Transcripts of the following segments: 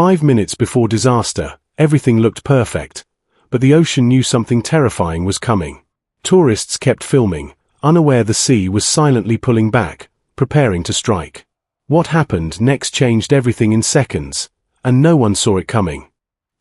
5 minutes before disaster, everything looked perfect, but the ocean knew something terrifying was coming. Tourists kept filming, unaware the sea was silently pulling back, preparing to strike. What happened next changed everything in seconds, and no one saw it coming.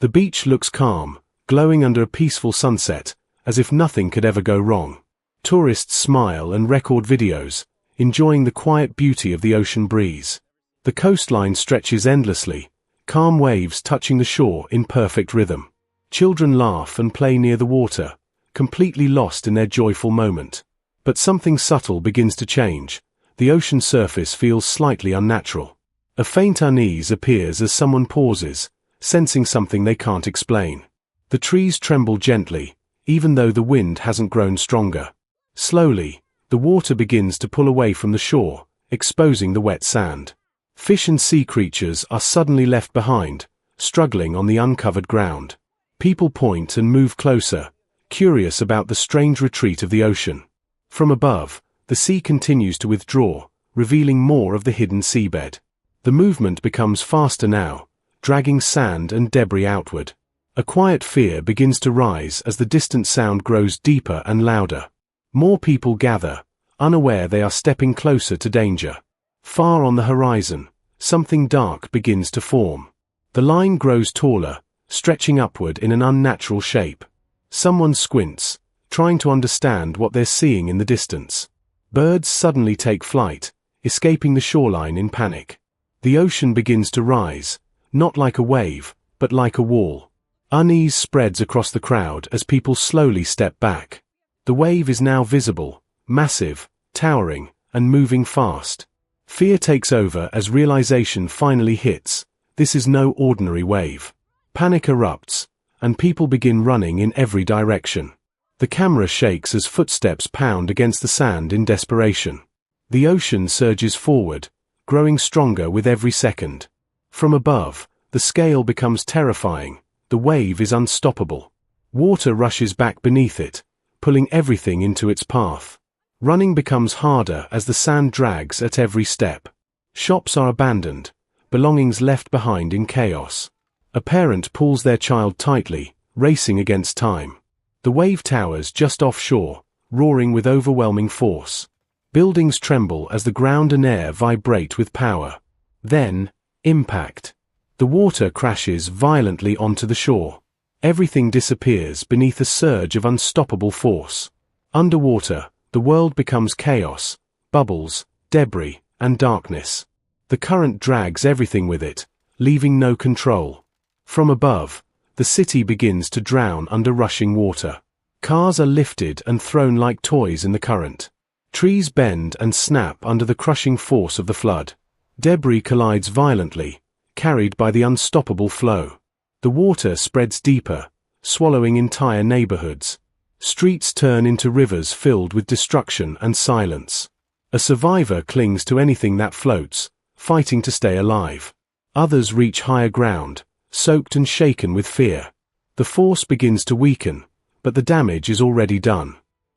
The beach looks calm, glowing under a peaceful sunset, as if nothing could ever go wrong. Tourists smile and record videos, enjoying the quiet beauty of the ocean breeze. The coastline stretches endlessly, calm waves touching the shore in perfect rhythm. Children laugh and play near the water, completely lost in their joyful moment. But something subtle begins to change. The ocean surface feels slightly unnatural. A faint unease appears as someone pauses, sensing something they can't explain. The trees tremble gently, even though the wind hasn't grown stronger. Slowly, the water begins to pull away from the shore, exposing the wet sand. Fish and sea creatures are suddenly left behind, struggling on the uncovered ground. People point and move closer, curious about the strange retreat of the ocean. From above, the sea continues to withdraw, revealing more of the hidden seabed. The movement becomes faster now, dragging sand and debris outward. A quiet fear begins to rise as the distant sound grows deeper and louder. More people gather, unaware they are stepping closer to danger. Far on the horizon, something dark begins to form. The line grows taller, stretching upward in an unnatural shape. Someone squints, trying to understand what they're seeing in the distance. Birds suddenly take flight, escaping the shoreline in panic. The ocean begins to rise, not like a wave, but like a wall. Unease spreads across the crowd as people slowly step back. The wave is now visible, massive, towering, and moving fast. Fear takes over as realization finally hits. This is no ordinary wave. Panic erupts, and people begin running in every direction. The camera shakes as footsteps pound against the sand in desperation. The ocean surges forward, growing stronger with every second. From above, the scale becomes terrifying. The wave is unstoppable. Water rushes back beneath it, pulling everything into its path. Running becomes harder as the sand drags at every step. Shops are abandoned, belongings left behind in chaos. A parent pulls their child tightly, racing against time. The wave towers just offshore, roaring with overwhelming force. Buildings tremble as the ground and air vibrate with power. Then, impact. The water crashes violently onto the shore. Everything disappears beneath a surge of unstoppable force. Underwater, the world becomes chaos, bubbles, debris, and darkness. The current drags everything with it, leaving no control. From above, the city begins to drown under rushing water. Cars are lifted and thrown like toys in the current. Trees bend and snap under the crushing force of the flood. Debris collides violently, carried by the unstoppable flow. The water spreads deeper, swallowing entire neighborhoods. Streets turn into rivers filled with destruction and silence. A survivor clings to anything that floats, fighting to stay alive. Others reach higher ground, soaked and shaken with fear. The force begins to weaken, but the damage is already done.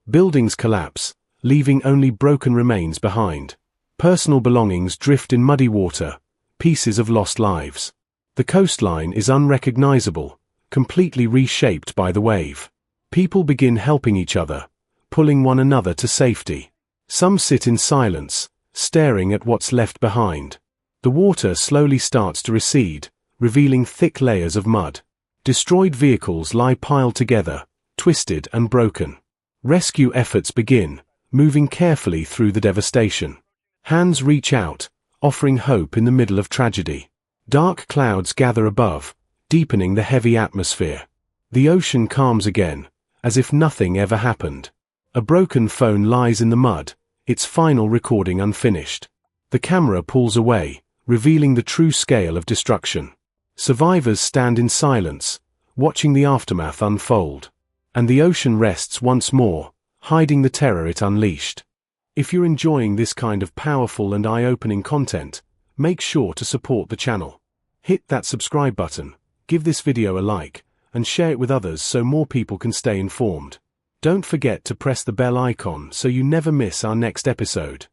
Buildings collapse, leaving only broken remains behind. Personal belongings drift in muddy water, pieces of lost lives. The coastline is unrecognizable, completely reshaped by the wave. People begin helping each other, pulling one another to safety. Some sit in silence, staring at what's left behind. The water slowly starts to recede, revealing thick layers of mud. Destroyed vehicles lie piled together, twisted and broken. Rescue efforts begin, moving carefully through the devastation. Hands reach out, offering hope in the middle of tragedy. Dark clouds gather above, deepening the heavy atmosphere. The ocean calms again, as if nothing ever happened. A broken phone lies in the mud, its final recording unfinished. The camera pulls away, revealing the true scale of destruction. Survivors stand in silence, watching the aftermath unfold. And the ocean rests once more, hiding the terror it unleashed. If you're enjoying this kind of powerful and eye-opening content, make sure to support the channel. Hit that subscribe button, give this video a like, and share it with others so more people can stay informed. Don't forget to press the bell icon so you never miss our next episode.